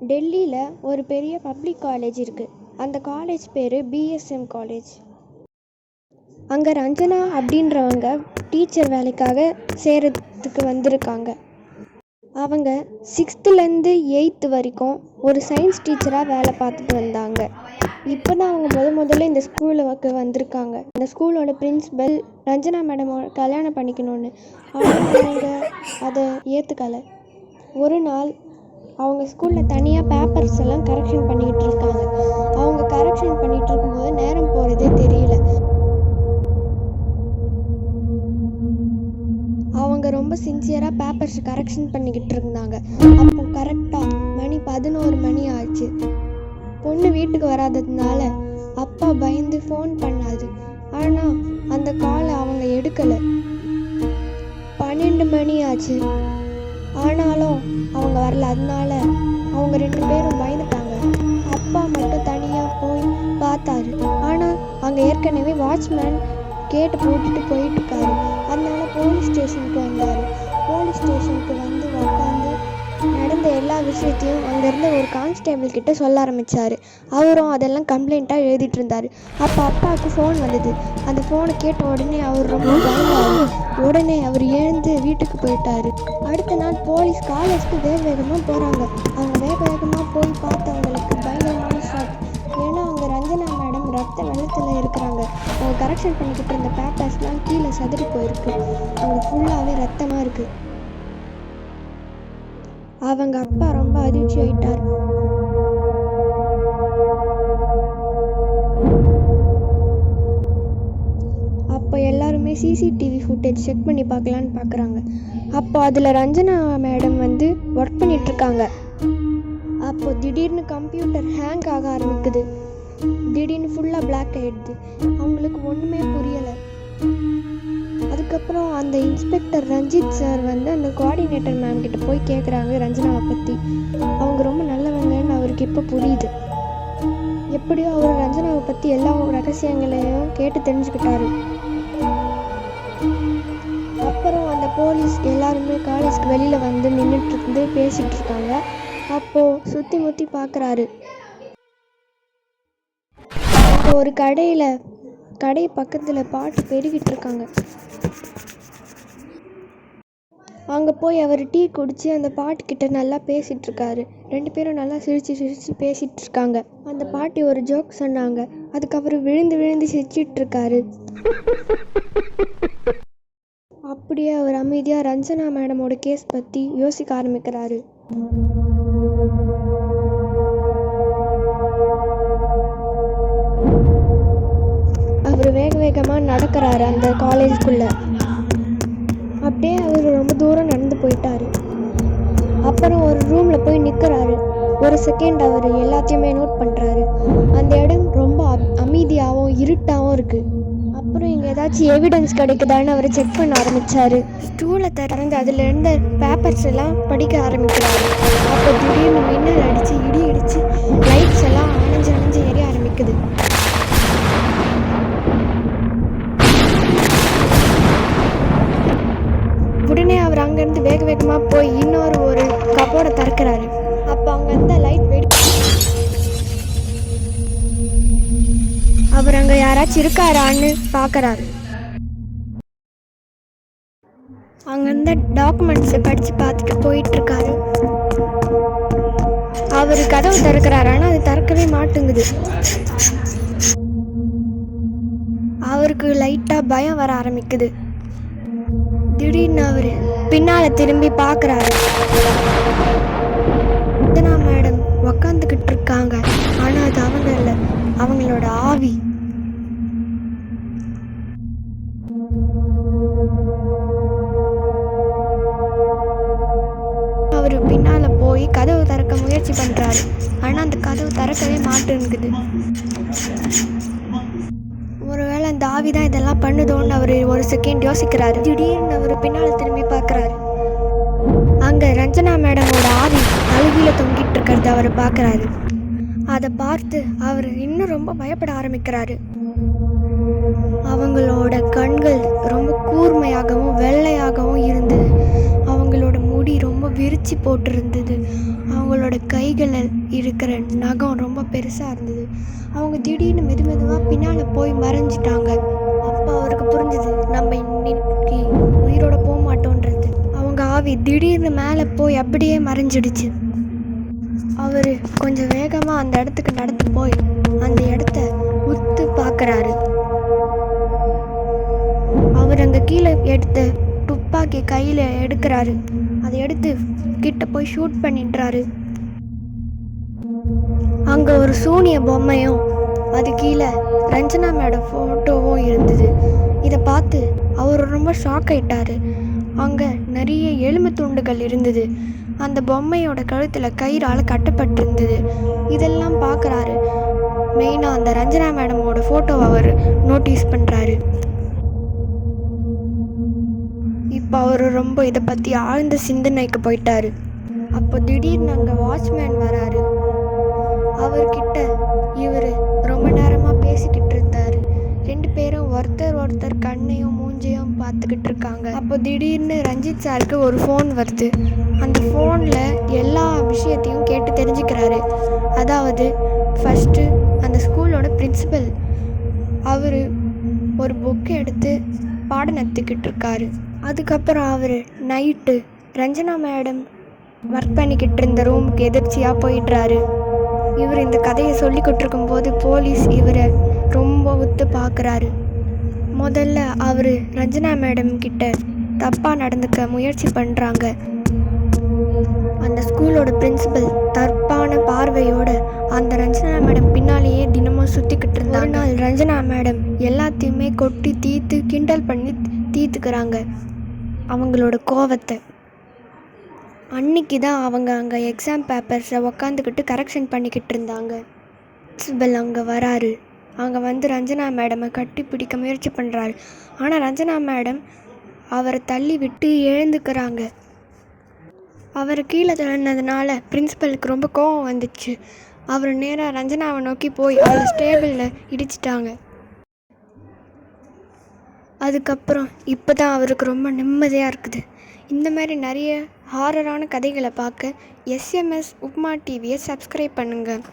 டெல்லியில் ஒரு பெரிய பப்ளிக் காலேஜ் இருக்குது. அந்த காலேஜ் பேர் பிஎஸ்எம் காலேஜ். அங்கே ரஞ்சனா அப்படின்றவங்க டீச்சர் வேலைக்காக சேரத்துக்கு வந்திருக்காங்க. அவங்க 6th-லேருந்து 8th வரைக்கும் ஒரு சயின்ஸ் டீச்சராக வேலை பார்த்துட்டு வந்தாங்க. இப்போ தான் அவங்க முதல்ல இந்த ஸ்கூலுக்கு வந்திருக்காங்க. இந்த ஸ்கூலோட பிரின்சிபல் ரஞ்சனா மேடம் கல்யாணம் பண்ணிக்கணும்னு. ஆனால் அவங்க அதை ஏற்றுக்கலை. ஒரு நாள் அவங்க ஸ்கூலில் தனியாக பேப்பர்ஸ் எல்லாம் கரெக்ஷன் பண்ணிக்கிட்டு இருக்காங்க. அவங்க கரெக்ஷன் பண்ணிகிட்டு இருக்கும்போது நேரம் போகிறதே தெரியல. அவங்க ரொம்ப சின்சியராக பேப்பர்ஸ் கரெக்ஷன் பண்ணிக்கிட்டு இருந்தாங்க. அப்போ கரெக்டாக மணி 11 மணி ஆச்சு. பொண்ணு வீட்டுக்கு வராததுனால அப்பா பயந்து ஃபோன் பண்ணாது. ஆனால் அந்த காலை அவங்க எடுக்கலை. 12 மணி ஆச்சு. ஆனாலும் அவங்க வரல. அதனால அவங்க 2 பேரும் பயந்துட்டாங்க. அப்பா மட்டும் தனியாக போய் பார்த்தாரு. ஆனால் அங்கே ஏற்கனவே வாட்ச்மேன் கேட்டு போட்டுட்டு போயிட்டுருக்காரு. அதனால போலீஸ் ஸ்டேஷனுக்கு வந்தார். போலீஸ் ஸ்டேஷனுக்கு வந்து உட்காந்து நடந்த எல்லா விஷயத்தையும் அங்கேருந்து ஒரு கான்ஸ்டேபிள் கிட்ட சொல்ல ஆரம்பித்தார். அவரும் அதெல்லாம் கம்ப்ளைண்ட்டாக எழுதிட்டு இருந்தார். அப்போ அப்பாவுக்கு ஃபோன் வந்தது. அந்த ஃபோனை கேட்ட உடனே அவர் ரொம்ப பயந்தார். உடனே அவர் எழுந்து வீட்டுக்கு போயிட்டார். அடுத்த நாள் போலீஸ் காலேஜ்க்கு வேகமாக போகிறாங்க. அவங்க வேகமாக போய் பார்த்தவங்களுக்கு பயங்கரமான ஷாக். ஏன்னா அவங்க ரஞ்சனா மேடம் ரத்த வெள்ளத்தில் இருக்கிறாங்க. அவங்க கரெக்ஷன் பண்ணிக்கிட்டு இருந்த பேப்பர்ஸ்லாம் கீழே சதுரி போயிருக்கு. அவங்க ஃபுல்லாகவே ரத்தமாக இருக்குது. அவங்க அப்பா ரொம்ப அதிர்ச்சி ஆயிட்டார். அப்போ எல்லாருமே சிசிடிவி ஃபுட்டேஜ் செக் பண்ணி பார்க்கலான்னு பார்க்குறாங்க. அப்போ அதில் ரஞ்சனா மேடம் வந்து ஒர்க் பண்ணிகிட்ருக்காங்க. அப்போ திடீர்னு கம்ப்யூட்டர் ஹேங் ஆக ஆரம்பிக்குது. திடீர்னு ஃபுல்லாக பிளாக் ஆகிடுது. அவங்களுக்கு ஒன்றுமே புரியலை. அதுக்கப்புறம் அந்த இன்ஸ்பெக்டர் ரஞ்சித் சார் வந்து அந்த கோஆர்டினேட்டர் மேம் கிட்ட போய் கேட்குறாங்க ரஞ்சனாவை பற்றி. அவங்க ரொம்ப நல்லவங்கன்னு அவருக்கு இப்போ புரியுது. எப்படியோ அவர் ரஞ்சனாவை பற்றி எல்லா ரகசியங்களையும் கேட்டு தெரிஞ்சுக்கிட்டாரு. அப்புறம் அந்த போலீஸ் எல்லாருமே காலேஜ்க்கு வெளியில் வந்து நின்றுட்டு இருந்து பேசிகிட்டு இருக்காங்க. அப்போது சுற்றி முற்றி பார்க்குறாரு. அப்போ ஒரு கடை பக்கத்தில் பாட்டு பெருகிட்டு இருக்காங்க. அங்கே போய் அவர் டீ குடித்து அந்த பாட்டுக்கிட்ட நல்லா பேசிகிட்டு இருக்காரு. 2 பேரும் நல்லா சிரித்து பேசிகிட்டு இருக்காங்க. அந்த பாட்டி ஒரு ஜோக் சொன்னாங்க. அதுக்கு அவர் விழுந்து சிரிச்சிட்டு இருக்காரு. அப்படியே அவர் அமைதியாக ரஞ்சனா மேடமோட கேஸ் பற்றி யோசிக்க ஆரம்பிக்கிறாரு. அவர் வேகமாக நடக்கிறாரு அந்த காலேஜுக்குள்ளே. அப்படியே அவர் ரொம்ப தூரம் நடந்து போயிட்டாரு. அப்புறம் ஒரு ரூமில் போய் நிற்கிறாரு. ஒரு செகண்ட் அவர் எல்லாத்தையுமே நோட் பண்ணுறாரு. அந்த இடம் ரொம்ப அமைதியாகவும் இருட்டாகவும் இருக்குது. அப்புறம் இங்கே ஏதாச்சும் எவிடன்ஸ் கிடைக்குதான்னு அவர் செக் பண்ண ஆரம்பித்தார். ஸ்டூலை திறந்து அதில் இருந்த பேப்பர்ஸ் எல்லாம் படிக்க ஆரம்பிக்கிறாரு. அப்போ திடீர்னு மின்னல் அடித்து இடி இடித்து லைட்ஸ் எல்லாம் அணைஞ்சு எரிய ஆரம்பிக்குது. உடனே அவர் அங்கேருந்து வேகமாக போய் ஒரு கபோர்டை திறக்கிறாரு. அப்போ அங்கே இருந்த லைட் அவர் அங்கே யாராச்சும் இருக்காரான்னு பார்க்குறாரு. அங்கே இருந்த டாக்குமெண்ட்ஸை படித்து பார்த்துட்டு போயிட்டுருக்காரு. அவர் கதவு திறக்கிறாரு. ஆனால் அது திறக்கவே மாட்டேங்குது. அவருக்கு லைட்டாக பயம் வர ஆரம்பிக்குது. திடீர்னு அவர் பின்னால் திரும்பி பார்க்குறாரு. ரஞ்சனா மேடம் உக்காந்துக்கிட்டு இருக்காங்க. ஆனால் அது அவங்க இல்லை, அவங்களோட ஆவி. அவர் பின்னால் போய் கதவு திறக்க முயற்சி பண்ணுறாரு. ஆனால் அந்த கதவு திறக்கவே மாட்டேங்குது. ஒருவேளை அந்த ஆவி தான் இதெல்லாம் பண்ணுதோன்னு அவர் ஒரு செகண்ட் யோசிக்கிறாரு. திடீர்னு அவர் பின்னால் திரும்பி பார்க்குறாரு. அங்கே ரஞ்சனா மேடமோட ஆவி அழுகியில் தொங்கிட்டு இருக்கிறது அவர் பார்க்குறாரு. அதை பார்த்து அவர் இன்னும் ரொம்ப பயப்பட ஆரம்பிக்கிறாரு. அவங்களோட கண்கள் ரொம்ப கூர்மையாகவும் வெள்ளையாகவும் இருந்தது. அவங்களோட முடி ரொம்ப விரிச்சு போட்டிருந்தது. அவங்களோட கைகள் கைகளில் இருக்கிற நகம் ரொம்ப பெருசாக இருந்தது. அவங்க திடீர்னு மெதுவாக பின்னால் போய் மறைஞ்சிட்டாங்க. அப்போ அவருக்கு புரிஞ்சுது, நம்ம இன்னைக்கு உயிரோட போக மாட்டோன்றது. அவங்க ஆவி திடீர்னு மேலே போய் அப்படியே மறைஞ்சிடுச்சு. அவர் கொஞ்சம் வேகமாக அந்த இடத்துக்கு நடந்து போய் அந்த இடத்த உத்து பார்க்குறாரு. அவர் அங்கே கீழே எடுத்து துப்பாக்கி கையில் எடுக்கிறாரு. அதை எடுத்து கிட்ட போய் ஷூட் பண்ணிடுறாரு. அங்கே ஒரு சூனிய பொம்மையும் அது கீழே ரஞ்சனா மேடம் ஃபோட்டோவும் இருந்தது. இதை பார்த்து அவர் ரொம்ப ஷாக் ஆயிட்டாரு. அங்கே நிறைய எலும்பு துண்டுகள் இருந்தது. அந்த பொம்மையோட கழுத்தில் கயிறால் கட்டப்பட்டிருந்தது. இதெல்லாம் பார்க்குறாரு. மெயினாக அந்த ரஞ்சனா மேடமோட ஃபோட்டோவை அவர் நோட்டீஸ் பண்ணுறாரு. இப்போ அவர் ரொம்ப இதை பற்றி ஆழ்ந்த சிந்தனைக்கு போயிட்டாரு. அப்போ திடீர்னு அங்கே வாட்ச்மேன் வராரு. அவர்கிட்ட இவர் ரொம்ப நேரமாக பேசிக்கிட்டு இருந்தார். 2 பேரும் ஒருத்தர் கண்ணையும் மூஞ்சையும் பார்த்துக்கிட்டு இருக்காங்க. அப்போ திடீர்னு ரஞ்சித் சாருக்கு ஒரு ஃபோன் வருது. அந்த ஃபோனில் எல்லா விஷயத்தையும் கேட்டு தெரிஞ்சுக்கிறாரு. அதாவது ஃபஸ்ட்டு அந்த ஸ்கூலோட பிரின்சிபல் அவர் ஒரு புக்கு எடுத்து பாடம் நடத்திக்கிட்டு இருக்காரு. அதுக்கப்புறம் அவர் நைட்டு ரஞ்சனா மேடம் ஒர்க் பண்ணிக்கிட்டு இருந்த ரூமுக்கு எதிர்ச்சியாக போயிடுறாரு. இவர் இந்த கதையை சொல்லிக்கிட்டு இருக்கும்போது போலீஸ் இவரை ரொம்ப உத்து பார்க்குறாரு. முதல்ல அவர் ரஞ்சனா மேடம் கிட்ட தப்பாக நடந்துக்க முயற்சி பண்ணுறாங்க. அந்த ஸ்கூலோட பிரின்சிபல் தப்பான பார்வையோடு அந்த ரஞ்சனா மேடம் பின்னாலேயே தினமும் சுற்றிக்கிட்டு இருந்தாங்க. ஒரு நாள் ரஞ்சனா மேடம் எல்லாத்தையுமே கொட்டி தீர்த்து கிண்டல் பண்ணி தீர்த்துக்கிறாங்க அவங்களோட கோவத்தை. அன்னைக்கு தான் அவங்க அங்கே எக்ஸாம் பேப்பர்ஸை உக்காந்துக்கிட்டு கரெக்ஷன் பண்ணிக்கிட்டு இருந்தாங்க. பிரின்சிபல் அங்கே வராரு. அங்கே வந்து ரஞ்சனா மேடமை கட்டி பிடிக்க முயற்சி பண்ணுறாரு. ஆனால் ரஞ்சனா மேடம் அவரை தள்ளி விட்டு எழுந்துக்கிறாங்க. அவர் கீழே தள்ளினதுனால பிரின்சிபலுக்கு ரொம்ப கோவம் வந்துச்சு. அவர் நேராக ரஞ்சனாவை நோக்கி போய் அவரை ஸ்டேபிளில் இடிச்சிட்டாங்க. அதுக்கப்புறம் இப்போ தான் அவருக்கு ரொம்ப நிம்மதியாக இருக்குது. இந்த மாதிரி நிறைய ஹாரரான கதைகளை பார்க்க SMS உப்மா டிவியை சப்ஸ்கிரைப் பண்ணுங்கள்.